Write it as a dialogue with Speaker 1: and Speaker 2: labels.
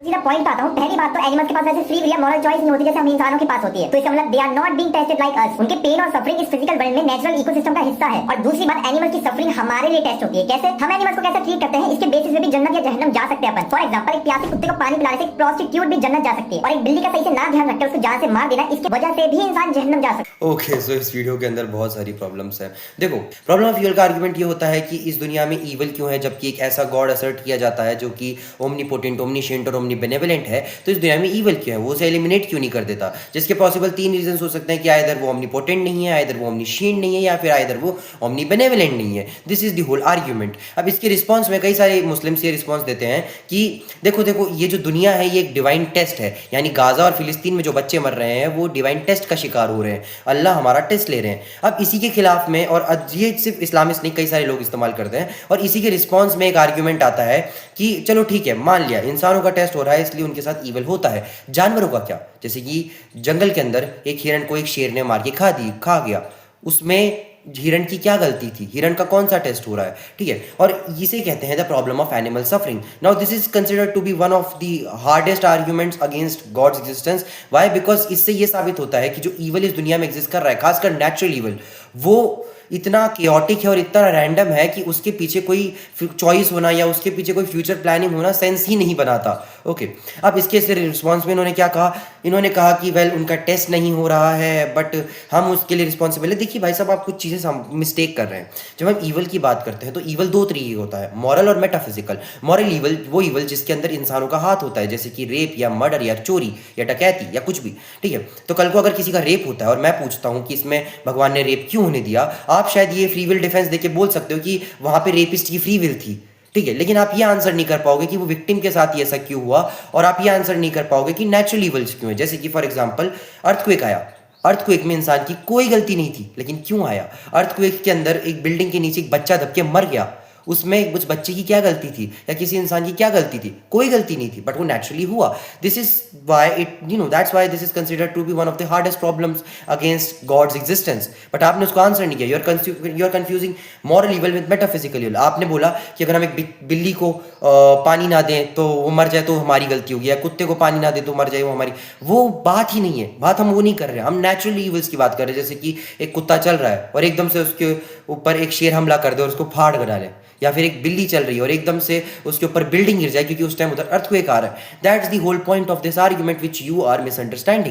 Speaker 1: सीधा पॉइंट आता हूँ। पहली बात तो एनिमल्स के पास वैसे फ्री विल या मॉरल चॉइस नहीं होती जैसे हम इंसानों के पास होती है, तो इसका मतलब they are not being tested like us. उनके पेन और सफरिंग इस फिजिकल वर्ल्ड में नेचुरल इकोसिस्टम का हिस्सा है। और दूसरी बात, एनिमल की सफरिंग हमारे लिए टेस्ट होती है। कैसे हम एनिमल्स को कैसे ट्रीट करते हैं इसके बेसिस पे भी जन्नत या जहन्नम जा सकते हैं अपन। फॉर एग्जांपल, एक प्यासे कुत्ते को पानी पिलाने से एक प्रोस्टिट्यूट भी जन्नत जा सकती है, और एक बिल्ली का सही से ना ध्यान रखकर उसको जान से मार देना, इसकी वजह से भी इंसान जहन्नम जा सकता है।
Speaker 2: ओके, सो इस वीडियो के अंदर बहुत सारी प्रॉब्लम्स हैं। देखो, प्रॉब्लम ऑफ ईवल का आर्गुमेंट ये होता है कि इस दुनिया में ईवल क्यों है, जबकि एक ऐसा गॉड असर्ट किया जाता है जो कि ओमनीपोटेंट, ओमनीशिएंट और ओमनीबेनेवलेंट है। तो इस दुनिया में ईवल क्यों है, वो उसे एलिमिनेट क्यों नहीं कर देता? जिसके पॉसिबल 3 रीजंस हो सकते हैं कि आइदर वो ओमनीपोटेंट नहीं है, आइदर वो ओमनीशिएंट नहीं है, या फिर आइदर वो ओमनीबेनेवलेंट नहीं है। This is the whole argument. अब इसके रिस्पॉन्स में कई सारे मुस्लिम्स ये रिस्पॉन्स देते हैं कि देखो ये जो दुनिया है ये एक डिवाइन टेस्ट है, यानी गाजा और फिलिस्तीन में जो बच्चे मर रहे हैं वो डिवाइन टेस्ट का शिकार हो रहे हैं, अल्लाह हमारा टेस्ट ले रहे हैं। अब इसी के खिलाफ में, और ये सिर्फ इस्लामिस्ट नहीं, कई सारे लोग इस्तेमाल करते हैं, और इसी के रिस्पॉन्स में एक आर्ग्यूमेंट आता है कि चलो ठीक है, मान लिया इंसानों का टेस्ट हो रहा है इसलिए उनके साथ ईवल होता है, जानवरों का क्या? जैसे कि जंगल के अंदर एक हिरण को एक शेर ने मार के खा गया, उसमें हिरण की क्या गलती थी? हिरण का कौन सा टेस्ट हो रहा है? ठीक है, और इसे कहते हैं the problem of animal suffering. Now this is considered to be one of the hardest arguments against God's existence. Why? Because इससे ये साबित होता है कि जो ईवल इस दुनिया में एग्जिस्ट कर रहा है, खासकर नेचुरल ईवल, वो इतना केओटिक है और इतना रैंडम है कि उसके पीछे कोई चॉइस होना या उसके पीछे कोई फ्यूचर प्लानिंग होना सेंस ही नहीं बनाता। ओके, अब इसके रिस्पॉन्स में इन्होंने क्या कहा? इन्होंने कहा कि वेल उनका टेस्ट नहीं हो रहा है बट हम उसके लिए रिस्पॉन्सिबल है। देखिए भाई साहब, आप कुछ चीज़ें मिस्टेक कर रहे हैं। जब हम ईवल की बात करते हैं तो ईवल 2 तरीके का होता है, मॉरल और मेटाफिजिकल। मॉरल ईवल वो ईवल जिसके अंदर इंसानों का हाथ होता है, जैसे कि रेप या मर्डर या चोरी या डकैती या कुछ भी। ठीक है, तो कल को अगर किसी का रेप होता है और मैं पूछता हूँ कि इसमें भगवान ने रेप क्यों होने दिया, आप शायद ये फ्री विल डिफेंस देके बोल सकते हो कि वहां पे रेपिस्ट की फ्री विल थी। ठीक है, लेकिन आप ये आंसर नहीं कर पाओगे कि वो विक्टिम के साथ ये ऐसा क्यों हुआ, और आप ये आंसर नहीं कर पाओगे कि नेचुरल इवल्स क्यों है। जैसे कि फॉर एग्जांपल अर्थक्वेक आया, अर्थक्वेक में इंसान की कोई गलती नहीं थी, लेकिन क्यों आया? अर्थक्वेक के अंदर एक बिल्डिंग के नीचे एक बच्चा दब के मर गया, उसमें उस बच्चे की क्या गलती थी या किसी इंसान की क्या गलती थी? कोई गलती नहीं थी, बट वो नेचुरली हुआ। This is why it that's why this is considered to be one of the hardest problems against God's existence. But आपने उसको आंसर नहीं किया। You are confusing moral evil with metaphysical evil. आपने बोला कि अगर हम एक बिल्ली को पानी ना दें तो वो मर जाए तो हमारी गलती होगी, या कुत्ते को पानी ना दें तो मर जाए वो हमारी, वो बात ही नहीं है। बात हम वो नहीं कर रहे हैं, हम नेचुरल इवल्स की बात कर रहे हैं। जैसे कि एक कुत्ता चल रहा है और एकदम से उसके ऊपर एक शेर हमला कर दे और उसको फाड़ कर डाले, या फिर एक बिल्ली चल रही है और एकदम से उसके ऊपर बिल्डिंग गिर जाए क्योंकि उस टाइम उधर अर्थक्वेक आ रहा है। That's the whole point of this argument which you are misunderstanding.